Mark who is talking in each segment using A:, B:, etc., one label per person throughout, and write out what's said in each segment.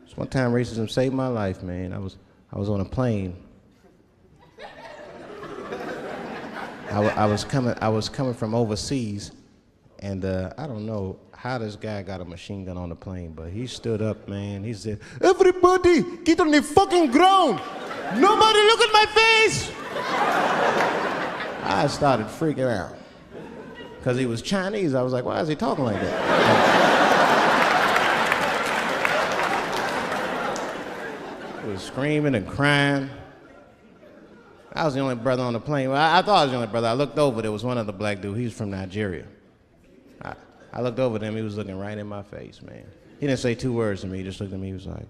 A: So one time racism saved my life, man. I was on a plane. I was coming from overseas, and I don't know how this guy got a machine gun on the plane, but he stood up, man. He said, "Everybody, get on the fucking ground! Nobody look at my face!" I started freaking out. Because he was Chinese, I was like, why is he talking like that? He was screaming and crying. I was the only brother on the plane. Well, I thought I was the only brother. I looked over, there was one other black dude. He was from Nigeria. I looked over at him, he was looking right in my face, man. He didn't say 2 words to me, he just looked at me, he was like,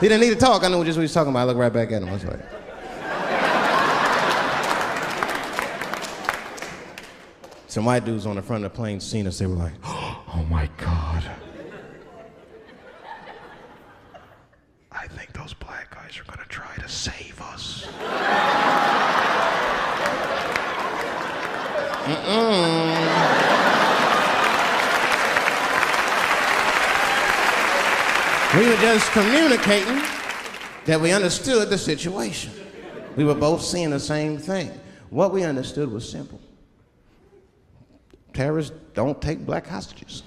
A: he didn't need to talk, I knew just what he was talking about. I looked right back at him, I was like. Some white dudes on the front of the plane seen us, they were like, oh my God. I think those black guys are gonna try to save us. We were just communicating that we understood the situation. We were both seeing the same thing. What we understood was simple. Terrorists don't take black hostages.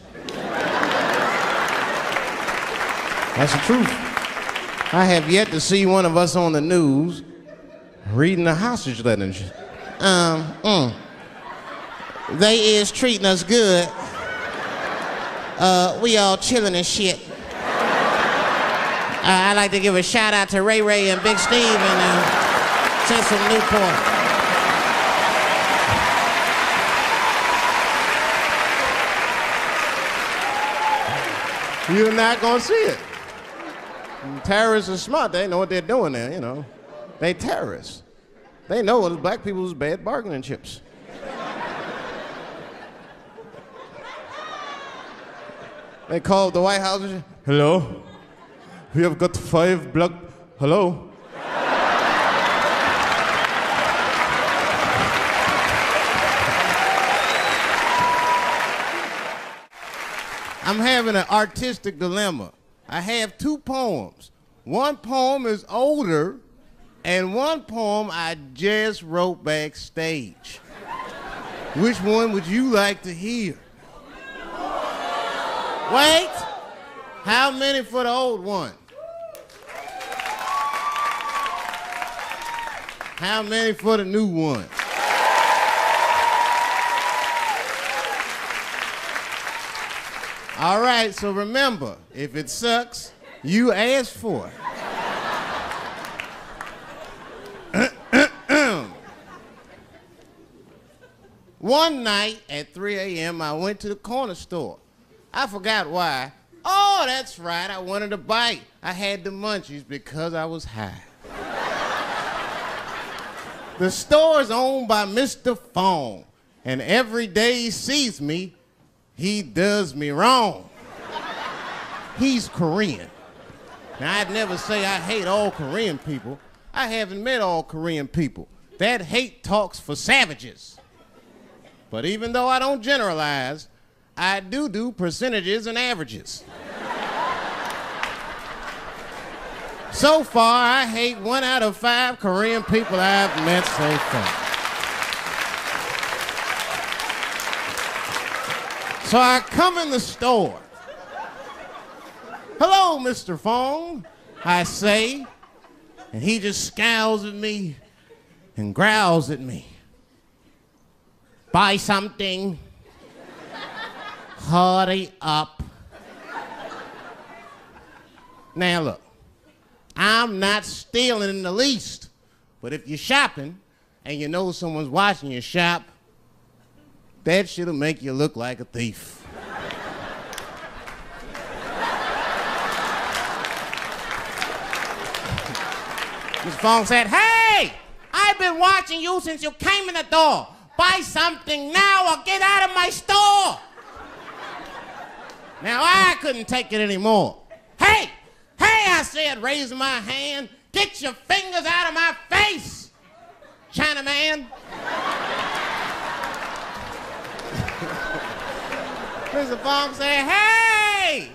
A: That's the truth. I have yet to see one of us on the news reading a hostage letter. They is treating us good. We all chilling and shit. I'd like to give a shout out to Ray Ray and Big Steve and Central Newport. You're not gonna see it. Terrorists are smart, they know what they're doing there, you know. They terrorists. They know it's black people's bad bargaining chips. They called the White House and said, hello? We have got 5 black, hello? I'm having an artistic dilemma. I have 2 poems. One poem is older, and one poem I just wrote backstage. Which one would you like to hear? Wait, how many for the old one? How many for the new one? All right, so remember, if it sucks, you ask for it. One night at 3 a.m., I went to the corner store. I forgot why. Oh, that's right, I wanted a bite. I had the munchies because I was high. The store is owned by Mr. Fong, and every day he sees me, he does me wrong. He's Korean. Now, I'd never say I hate all Korean people. I haven't met all Korean people. That hate talks for savages. But even though I don't generalize, I do percentages and averages. So far, I hate 1 out of 5 Korean people I've met so far. So I come in the store. Hello, Mr. Fong, I say, and he just scowls at me and growls at me. Buy something. Hurry up. Now look, I'm not stealing in the least, but if you're shopping and you know someone's watching you shop, that shit'll make you look like a thief. Mr. Fong said, hey, I've been watching you since you came in the door. Buy something now or get out of my store. Now I couldn't take it anymore. Hey, I said, raising my hand, get your fingers out of my face, Chinaman. Mr. Fong said, hey,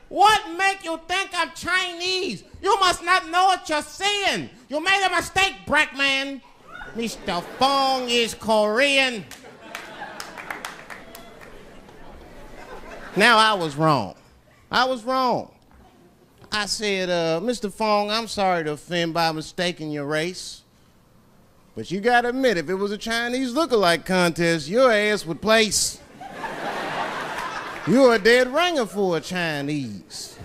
A: what make you think I'm Chinese? You must not know what you're saying. You made a mistake, black man. Mr. Fong is Korean. Now, I was wrong. I said, Mr. Fong, I'm sorry to offend by mistaking your race. But you gotta admit, if it was a Chinese look-alike contest, your ass would place. You're a dead ringer for a Chinese.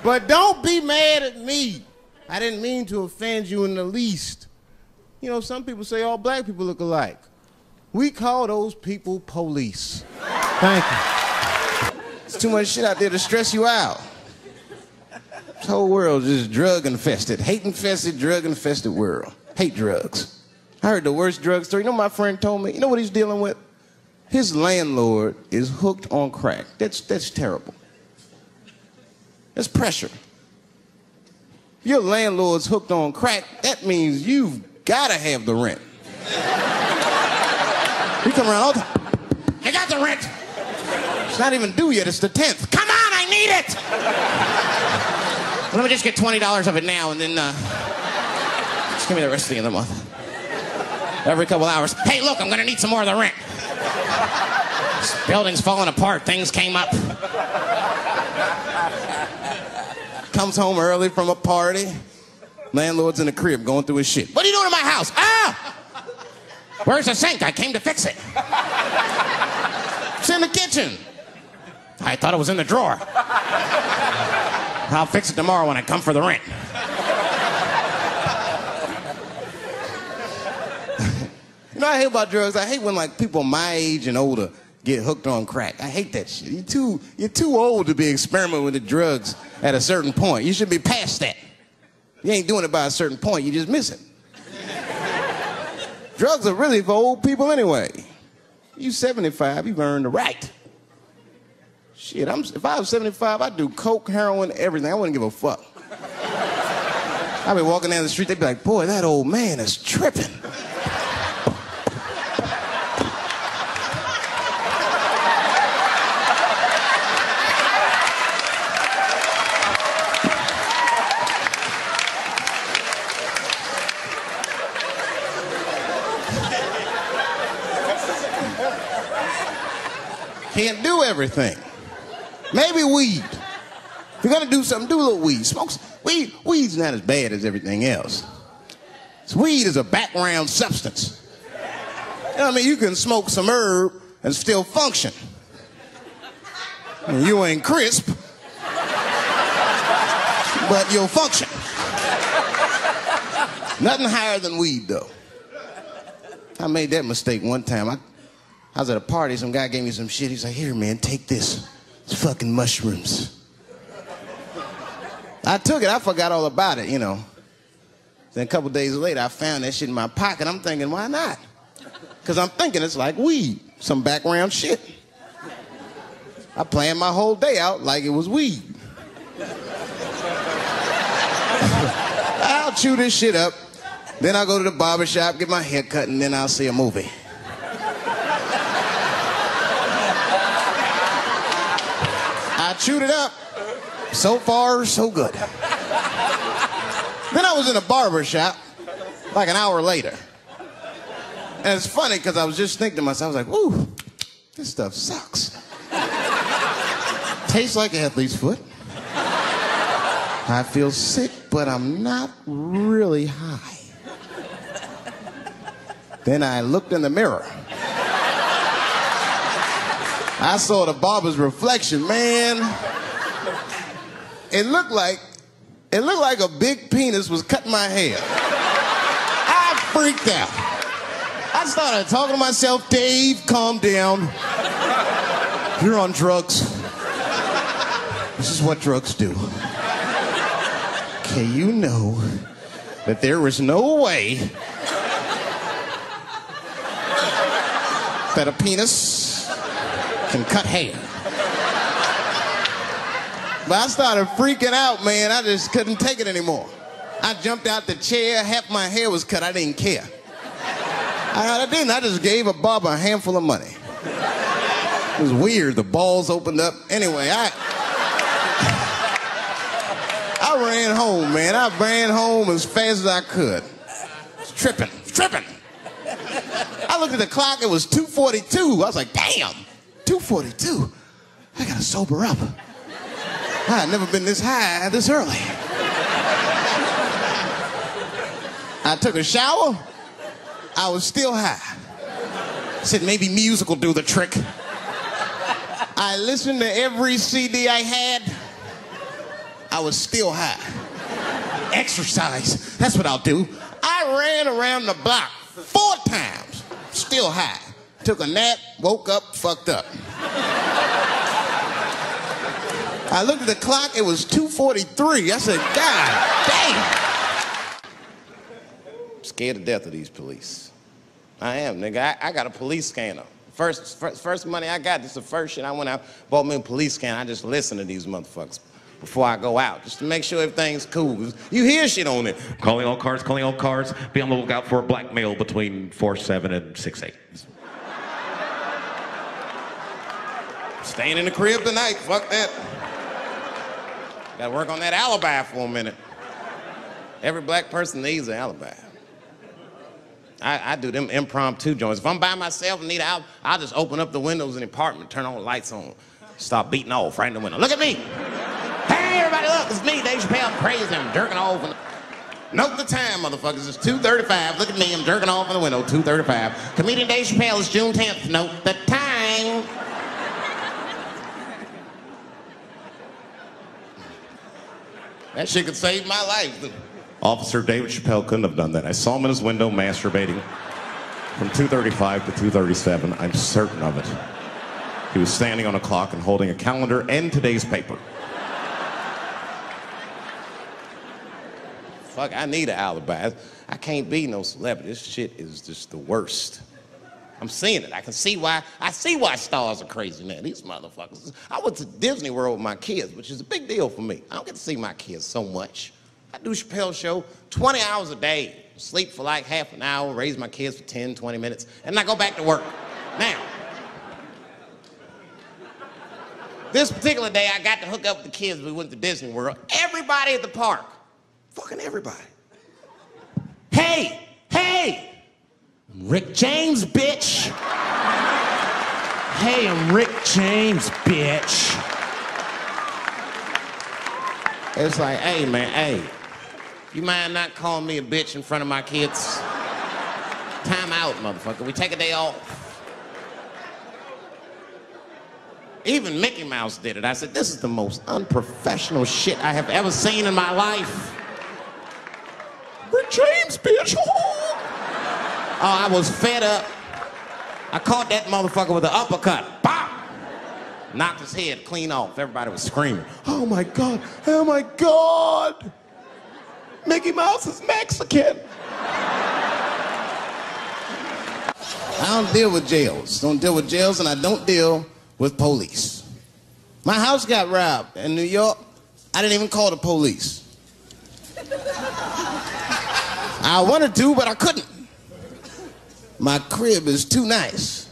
A: But don't be mad at me. I didn't mean to offend you in the least. You know, some people say all black people look alike. We call those people police. Thank you.
B: There's too much shit out there to stress you out. This whole world is just drug-infested, hate-infested, drug-infested world. Hate drugs. I heard the worst drug story. You know what my friend told me? You know what he's dealing with? His landlord is hooked on crack. That's terrible. That's pressure. If your landlord's hooked on crack, that means you've got to have the rent. You come around all the time. I got the rent. It's not even due yet. It's the 10th. Come on, I need it. Let me just get $20 of it now, and then just give me the rest of the month. Every couple hours. Hey, look, I'm going to need some more of the rent. This building's falling apart. Things came up. Comes home early from a party. Landlord's in the crib going through his shit. What are you doing in my house? Ah! Where's the sink? I came to fix it. It's in the kitchen. I thought it was in the drawer. I'll fix it tomorrow when I come for the rent. You know what I hate about drugs? I hate when like people my age and older get hooked on crack. I hate that shit. You're too old to be experimenting with the drugs at a certain point. You should be past that. You ain't doing it by a certain point, you just miss it. Drugs are really for old people anyway. You 75, you've earned the right. Shit, if I was 75, I'd do coke, heroin, everything. I wouldn't give a fuck. I'd be walking down the street, they'd be like, boy, that old man is tripping. Can't do everything. Maybe weed. If you're gonna do something, do a little weed. Smoke some. Weed's not as bad as everything else. So weed is a background substance. You know what I mean? You can smoke some herb and still function. And you ain't crisp, but you'll function. Nothing higher than weed, though. I made that mistake one time. I was at a party, some guy gave me some shit. He's like, here, man, take this. It's fucking mushrooms. I took it, I forgot all about it, you know. Then a couple days later, I found that shit in my pocket. I'm thinking, why not? Because I'm thinking it's like weed, some background shit. I planned my whole day out like it was weed. I'll chew this shit up, then I'll go to the barber shop, get my hair cut, and then I'll see a movie. I chewed it up. So far, so good. Then I was in a barber shop like an hour later. And it's funny because I was just thinking to myself, I was like, ooh, this stuff sucks. Tastes like athlete's foot. I feel sick, but I'm not really high. Then I looked in the mirror. I saw the barber's reflection, man. It looked like a big penis was cutting my hair. I freaked out. I started talking to myself, Dave, calm down. You're on drugs. This is what drugs do. Okay, you know that there is no way that a penis can cut hair. But I started freaking out, man. I just couldn't take it anymore. I jumped out the chair, half my hair was cut, I didn't care. I didn't, I just gave a barber a handful of money. It was weird. The balls opened up. Anyway, I ran home, man. I ran home as fast as I could. Tripping. I looked at the clock. It was 2:42. I was like, damn, 2:42. I gotta sober up. I had never been this high this early. I took a shower. I was still high. I said, maybe music will do the trick. I listened to every CD I had. I was still high. Exercise, that's what I'll do. I ran around the block 4 times, still high. Took a nap, woke up, fucked up. I looked at the clock, it was 2:43. I said, God damn. I'm scared to death of these police. I am, nigga. I got a police scanner. First money I got, this is the first shit I went out, bought me a police scanner. I just listen to these motherfuckers before I go out, just to make sure everything's cool. You hear shit on it.
C: Calling all cars. Be on the lookout for a black male between 4'7" and 6'8".
B: Staying in the crib tonight, fuck that. Gotta work on that alibi for a minute. Every black person needs an alibi. I do them impromptu joints. If I'm by myself and need an alibi, I'll just open up the windows in the apartment, turn all the lights on, start beating off right in the window. Look at me. Hey, everybody, look, it's me, Dave Chappelle. I'm crazy, I'm jerking off. Note the time, motherfuckers. It's 2:35. Look at me, I'm jerking off in the window, 2:35. Comedian Dave Chappelle, it's June 10th. Note the time. That shit could save my life.
C: Officer David Chappelle couldn't have done that. I saw him in his window masturbating from 2:35 to 2:37. I'm certain of it. He was standing on a clock and holding a calendar and today's paper.
B: Fuck, I need an alibi. I can't be no celebrity. This shit is just the worst. I'm seeing it. I see why stars are crazy now. These motherfuckers. I went to Disney World with my kids, which is a big deal for me. I don't get to see my kids so much. I do Chappelle show 20 hours a day, sleep for like half an hour, raise my kids for 10, 20 minutes, and I go back to work. Now, this particular day, I got to hook up with the kids. We went to Disney World. Everybody at the park, fucking everybody. Hey, Rick James, bitch. Hey, I'm Rick James, bitch. It's like, hey, man, hey. You mind not calling me a bitch in front of my kids? Time out, motherfucker. We take a day off. Even Mickey Mouse did it. I said, this is the most unprofessional shit I have ever seen in my life. Rick James, bitch. Oh, I was fed up. I caught that motherfucker with an uppercut. Bop! Knocked his head clean off. Everybody was screaming. Oh my God, oh my God. Mickey Mouse is Mexican. I don't deal with jails. Don't deal with jails, and I don't deal with police. My house got robbed in New York. I didn't even call the police. I wanted to, but I couldn't. My crib is too nice.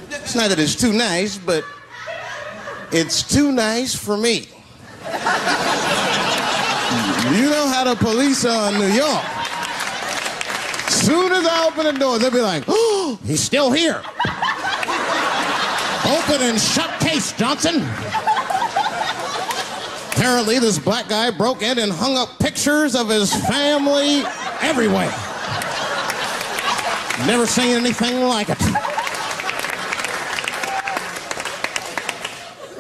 B: It's not that it's too nice, but it's too nice for me. You know how the police are in New York. Soon as I open the door, they'll be like, oh, he's still here. Open and shut case, Johnson. Apparently, this black guy broke in and hung up pictures of his family everywhere. Never seen anything like it.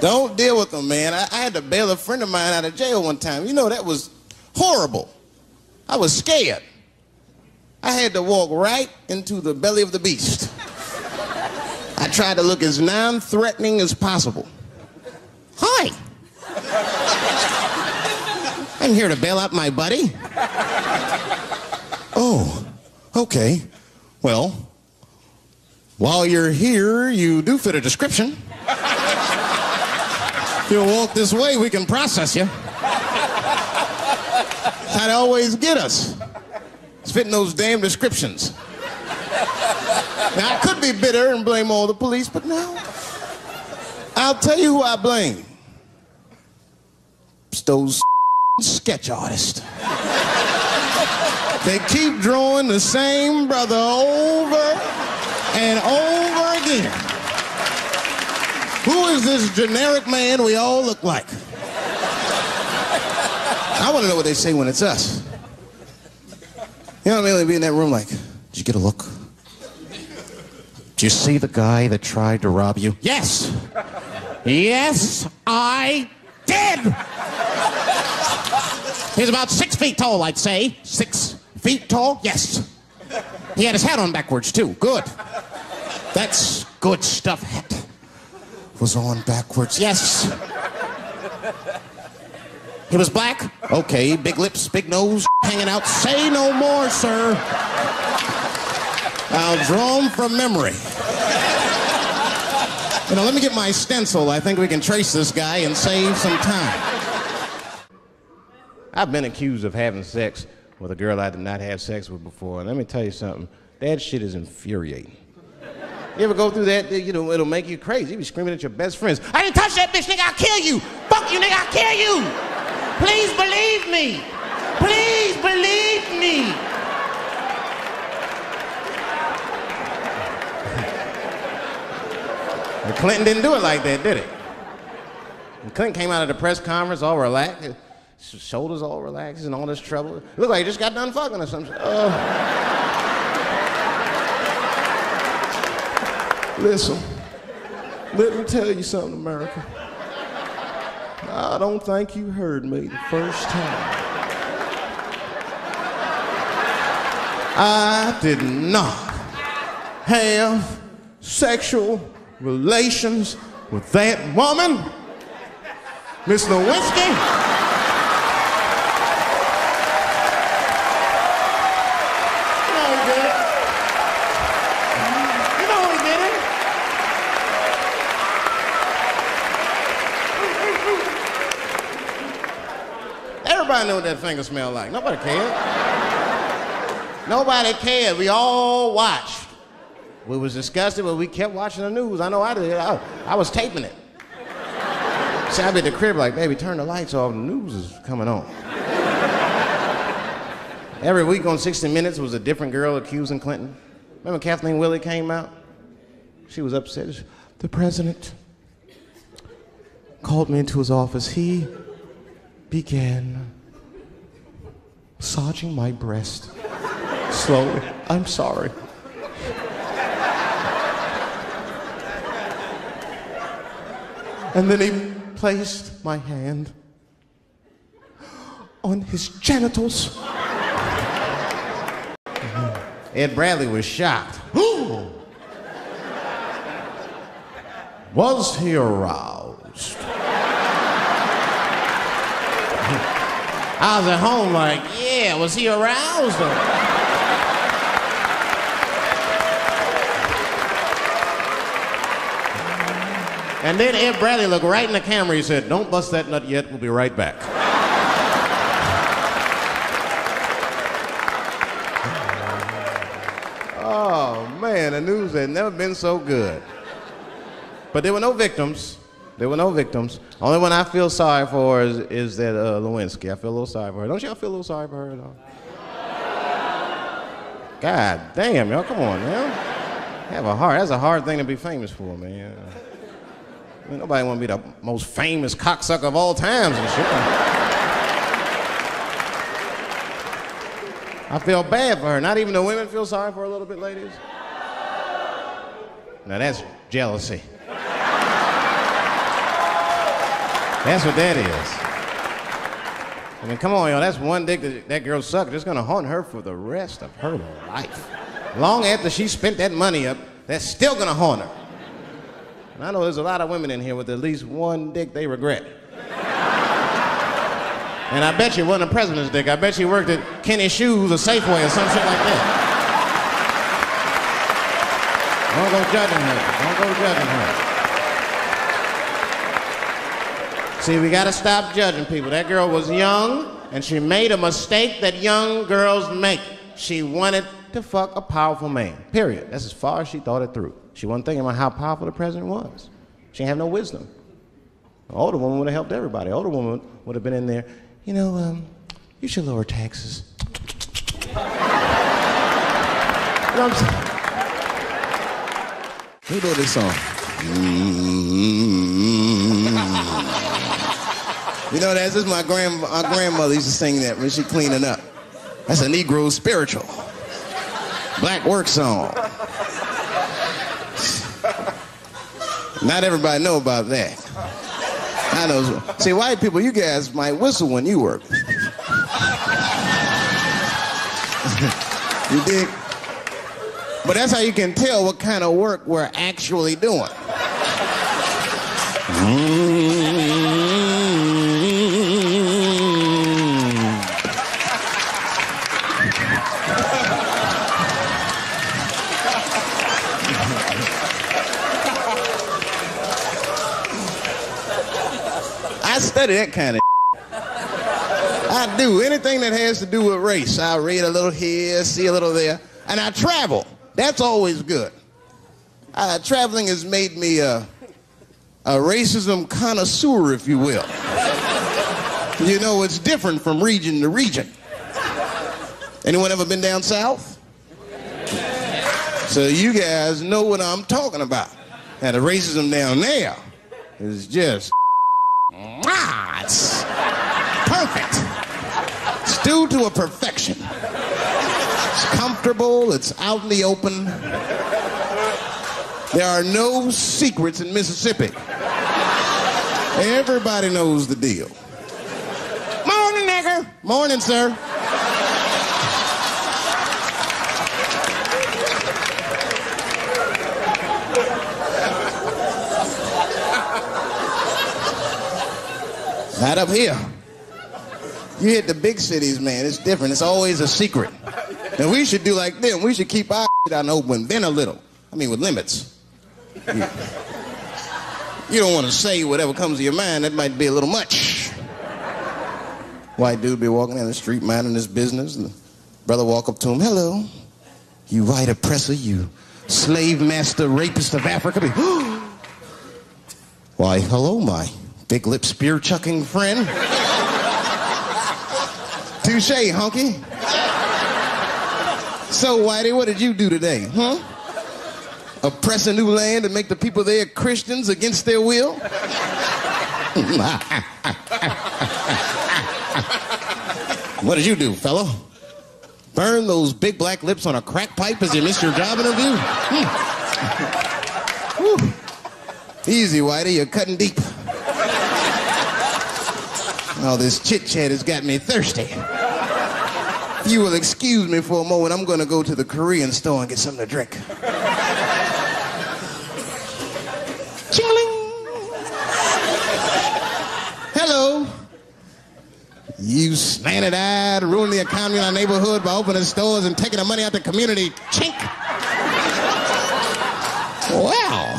B: Don't deal with them, man. I had to bail a friend of mine out of jail one time. You know, that was horrible. I was scared. I had to walk right into the belly of the beast. I tried to look as non-threatening as possible. Hi. I'm here to bail out my buddy. Oh, okay. Well, while you're here, you do fit a description. If you'll walk this way, we can process you. That'd always get us. It's fitting those damn descriptions. Now, I could be bitter and blame all the police, but no. I'll tell you who I blame. It's those sketch artists. They keep drawing the same brother over and over again. Who is this generic man we all look like? I want to know what they say when it's us. You know what I mean? They'd be in that room like, did you get a look? Did you see the guy that tried to rob you? Yes. Yes, I did. He's about 6 feet tall, I'd say. 6 feet tall? Yes. He had his hat on backwards, too. Good. That's good stuff. Hat was on backwards. Yes. He was black? Okay. Big lips, big nose, hanging out. Say no more, sir. I'll draw him from memory. You know, let me get my stencil. I think we can trace this guy and save some time. I've been accused of having sex with a girl I did not have sex with before, and let me tell you something. That shit is infuriating. You ever go through that? You know, it'll make you crazy. You be screaming at your best friends. I didn't touch that bitch, nigga, I'll kill you. Fuck you, nigga, I'll kill you. Please believe me. Please believe me. And Clinton didn't do it like that, did he? And Clinton came out of the press conference all relaxed, his shoulders all relaxed and all this trouble. It looked like he just got done fucking or something. Listen, let me tell you something, America. I don't think you heard me the first time. I did not have sexual relations with that woman, Miss Lewinsky. You know he did it. You know he did it. Everybody knew what that finger smelled like. Nobody cared. Nobody cared. We all watched. We was disgusted, but we kept watching the news. I know I did. I was taping it. See, I'd be at the crib like, baby, turn the lights off. The news is coming on. Every week on 60 Minutes was a different girl accusing Clinton. Remember Kathleen Willey came out? She was upset. The president called me into his office. He began massaging my breast slowly. I'm sorry. And then he placed my hand on his genitals. Ed Bradley was shocked. Was he aroused? I was at home like, yeah, was he aroused? And then Ed Bradley looked right in the camera. He said, don't bust that nut yet. We'll be right back. Oh, man, the news had never been so good. But there were no victims. There were no victims. Only one I feel sorry for is that Lewinsky. I feel a little sorry for her. Don't y'all feel a little sorry for her at all? God damn, y'all, come on, man. Have a heart. That's a hard thing to be famous for, man. I mean, nobody want to be the most famous cocksucker of all times and shit. I feel bad for her. Not even the women feel sorry for her a little bit, ladies? Now that's jealousy. That's what that is. I mean, come on, y'all. That's one dick that girl sucked. It's gonna haunt her for the rest of her life. Long after she spent that money up, that's still gonna haunt her. And I know there's a lot of women in here with at least one dick they regret. And I bet you it wasn't a president's dick. I bet you worked at Kenny Shoes or Safeway or some shit like that. Don't go judging her. Don't go judging her. See, we gotta stop judging people. That girl was young, and she made a mistake that young girls make. She wanted to fuck a powerful man, period. That's as far as she thought it through. She wasn't thinking about how powerful the president was.
A: She didn't have no wisdom. An older woman would have helped everybody. An older woman would have been in there, you know, you should lower taxes. You know what I'm saying?
B: Who wrote this song? You know, that's just our grandmother used to sing that when she cleaning up. That's a Negro spiritual. Black work song. Not everybody know about that. I know. See, white people, you guys might whistle when you work. You dig? But that's how you can tell what kind of work we're actually doing. I study that kind of I do. Anything that has to do with race. I read a little here, see a little there. And I travel. That's always good. Traveling has made me a racism connoisseur, if you will. You know, it's different from region to region. Anyone ever been down south? So you guys know what I'm talking about. Now, the racism down there is just, it's perfect. It's due to a perfection. It's comfortable, it's out in the open. There are no secrets in Mississippi. Everybody knows the deal. Morning, nigger. Morning, sir. Not up here. You hit the big cities, man, it's different. It's always a secret. And we should do like them. We should keep our shit out in the open, then a little. I mean, with limits. You don't want to say whatever comes to your mind. That might be a little much. White dude be walking down the street minding his business. And the brother walk up to him. Hello, you white oppressor, you slave master rapist of Africa. Why, hello, my big lip spear chucking friend. Touche, hunky. So, Whitey, what did you do today, huh? Oppress a new land and make the people there Christians against their will? What did you do, fellow? Burn those big black lips on a crack pipe as you missed your job interview? Easy, Whitey, you're cutting deep. All this chit-chat has got me thirsty. If you will excuse me for a moment, I'm going to go to the Korean store and get something to drink. Ching-a-ling. Hello. You slanted-eyed, ruining the economy in our neighborhood by opening stores and taking the money out the community. Chink. Well,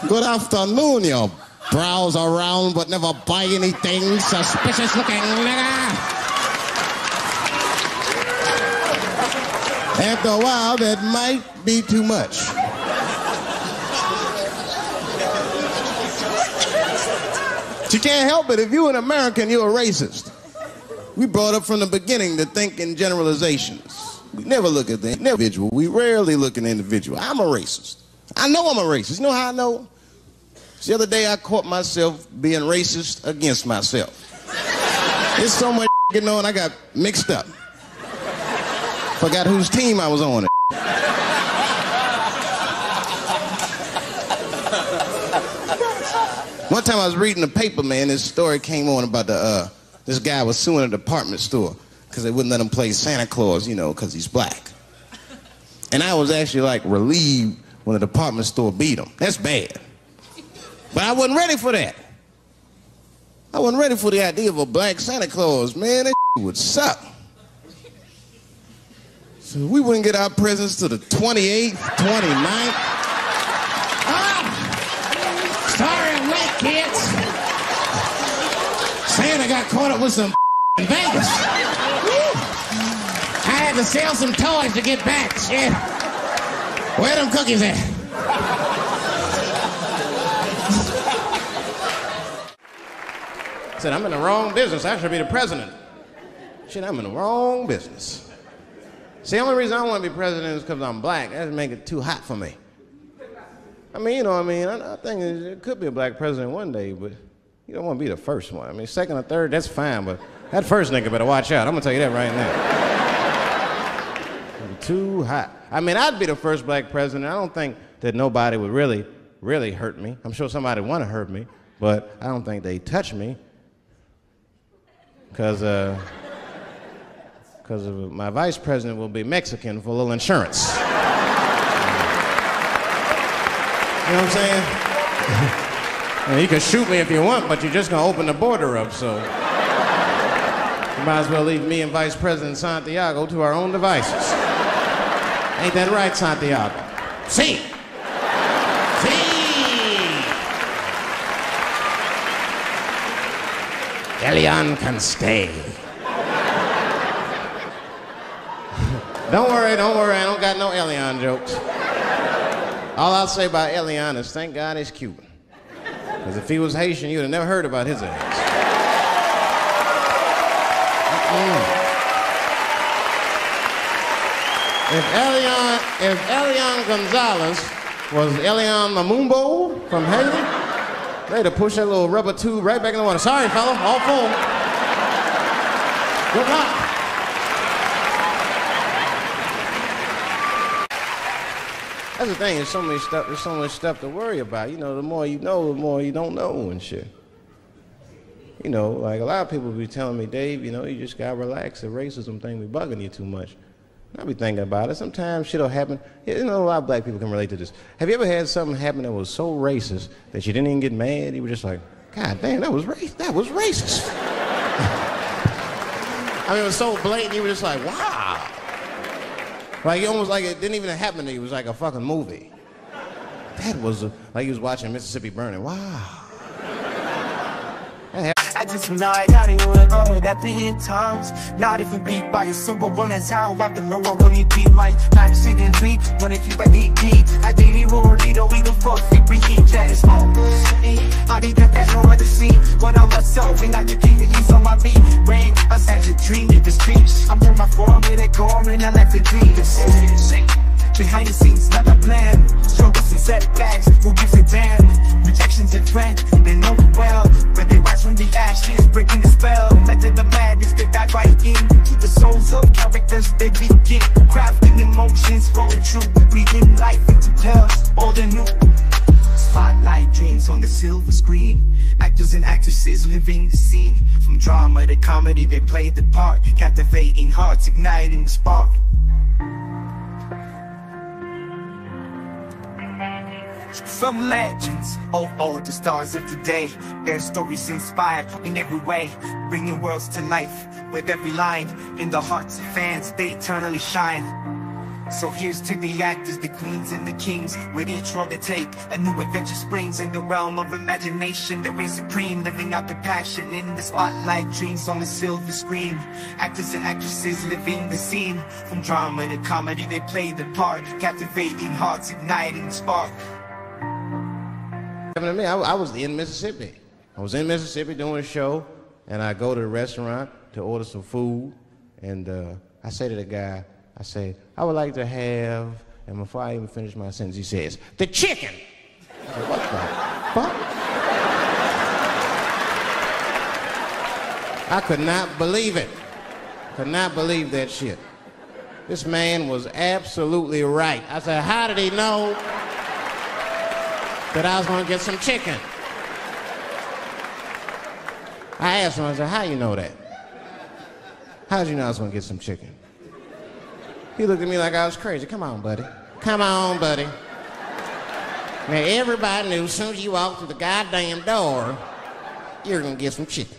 B: good afternoon, you browse around but never buy anything, suspicious-looking nigga. After a while, that might be too much. But you can't help it. If you're an American, you're a racist. We brought up from the beginning to think in generalizations. We never look at the individual. We rarely look at the individual. I'm a racist. I know I'm a racist. You know how I know? The other day, I caught myself being racist against myself. There's so much going on, I got mixed up. Forgot whose team I was on. One time I was reading the paper, man, this story came on about this guy was suing a department store because they wouldn't let him play Santa Claus, you know, because he's black. And I was actually, like, relieved when the department store beat him. That's bad. But I wasn't ready for that. I wasn't ready for the idea of a black Santa Claus, man. That would suck. So we wouldn't get our presents till the 28th, 29th.
A: Sorry, I'm late, kids. Santa got caught up with some in Vegas. I had to sell some toys to get back. Shit. Where them cookies at? said, I'm in the wrong business. I should be the president. Shit, I'm in the wrong business. See, the only reason I don't want to be president is because I'm black. That would make it too hot for me. I mean, you know what I mean? I think it could be a black president one day, but you don't want to be the first one. I mean, second or third, that's fine, but that first nigga better watch out. I'm going to tell you that right now. Too hot. I mean, I'd be the first black president. I don't think that nobody would really hurt me. I'm sure somebody would want to hurt me, but I don't think they'd touch me because my vice president will be Mexican for a little insurance. You know what I'm saying? You can shoot me if you want, but you're just gonna open the border up, so you might as well leave me and Vice President Santiago to our own devices. Ain't that right, Santiago? See. Elian can stay. Don't worry, I don't got no Elian jokes. All I'll say about Elian is thank God he's Cuban. Because if he was Haitian, you'd have never heard about his ass. If Elian Gonzalez was Elian Mamumbo from Haiti, they'd have pushed that little rubber tube right back in the water. Sorry, fella, all full. Good luck. That's the thing, there's so much stuff to worry about. You know, the more you know, the more you don't know and shit. You know, like a lot of people be telling me, Dave, you know, you just gotta relax. The racism thing be bugging you too much. And I be thinking about it. Sometimes shit'll happen. You know, a lot of black people can relate to this. Have you ever had something happen that was so racist that you didn't even get mad? You were just like, God damn, that was racist. I mean, it was so blatant, you were just like, wow. Like, almost like it didn't even happen to you. It was like a fucking movie. That was like you was watching Mississippi Burning. Wow.
D: I just night out and you know that the hit times. Not if it beat by a super one that's how I can know when you beat like not sitting deep when it keep a deep. I didn't even worry though we the fuck we keep that is home. I need that no other scene. When I'm myself and I can keep the ease on my beat. Rain, I said a dream in the streets. I'm on my form with it going and I left the dream. Behind the scenes, not a plan. Struggles and setbacks, who gives a damn? Rejections and friends, they know it well. But they rise from the ashes, breaking the spell. Letting the madness get that right in. To the souls of characters, they begin. Crafting emotions, flowing true. Breathing life into tales, all the new. Spotlight dreams on the silver screen. Actors and actresses living the scene. From drama to comedy, they play the part. Captivating hearts, igniting the spark. Some legends, all the stars of today. Their stories inspired in every way, bringing worlds to life with every line. In the hearts of fans, they eternally shine. So here's to the actors, the queens and the kings. With each role they take, a new adventure springs. In the realm of imagination, they reign supreme. Living out the passion in the spotlight, dreams on the silver screen. Actors and actresses living the scene. From drama to comedy, they play the part. Captivating hearts, igniting the spark.
A: To me, I was in Mississippi. I was in Mississippi doing a show, and I go to the restaurant to order some food, and I say to the guy, I say, I would like to have, and before I even finish my sentence, he says, the chicken. I said, what the fuck? I could not believe it. Could not believe that shit. This man was absolutely right. I said, how did he know that I was gonna get some chicken? I asked him, I said, how you know that? How'd you know I was gonna get some chicken? He looked at me like I was crazy. Come on, buddy. Come on, buddy. Now, everybody knew as soon as you walked through the goddamn door, you're gonna get some chicken.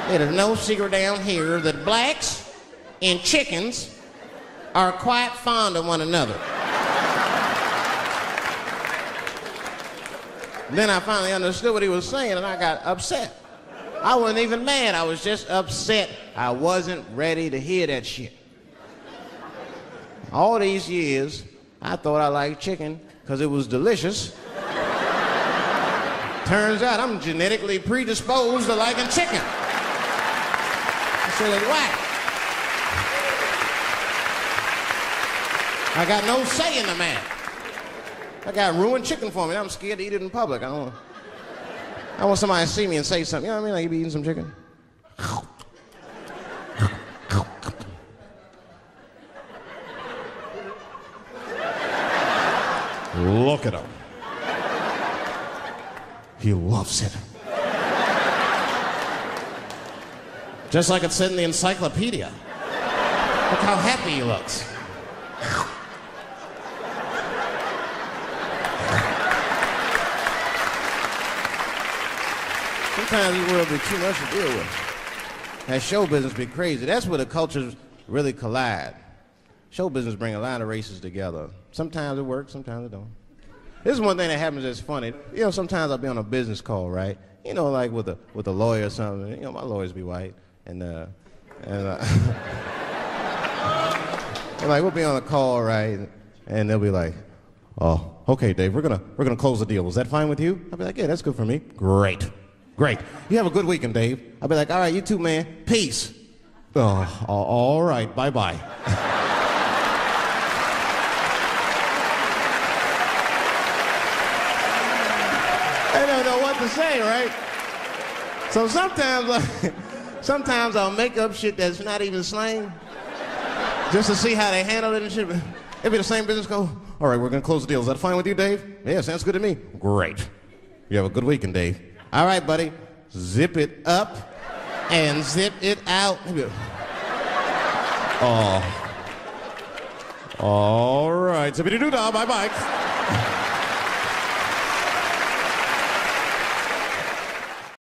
A: There's no secret down here that blacks and chickens are quite fond of one another. Then I finally understood what he was saying, and I got upset. I wasn't even mad. I was just upset. I wasn't ready to hear that shit. All these years, I thought I liked chicken because it was delicious Turns out I'm genetically predisposed to liking chicken. I said, it's whack. I got no say in the matter. I got ruined chicken for me. I'm scared to eat it in public. I want somebody to see me and say something. You know what I mean? Like, you be eating some chicken. Look at him. He loves it. Just like it said in the encyclopedia. Look how happy he looks. Sometimes this world be too much to deal with. That show business be crazy. That's where the cultures really collide. Show business bring a lot of races together. Sometimes it works, sometimes it don't. This is one thing that happens that's funny. You know, sometimes I'll be on a business call, right? You know, like with a lawyer or something. You know, my lawyers be white, and like we'll be on a call, right? And they'll be like, "Oh, okay, Dave, we're gonna close the deal. Is that fine with you?" I'll be like, "Yeah, that's good for me." Great. You have a good weekend, Dave. I'll be like, "All right, you too, man. Peace." Oh, all right, bye-bye. I don't know what to say, right? So sometimes I'll make up shit that's not even slang, just to see how they handle it and shit. It'll be the same business go, "All right, we're gonna close the deal. Is that fine with you, Dave?" "Yeah, sounds good to me." Great. You have a good weekend, Dave. "All right, buddy. Zip it up and zip it out." Oh. All right. Zippity-doo-dah. Bye-bye.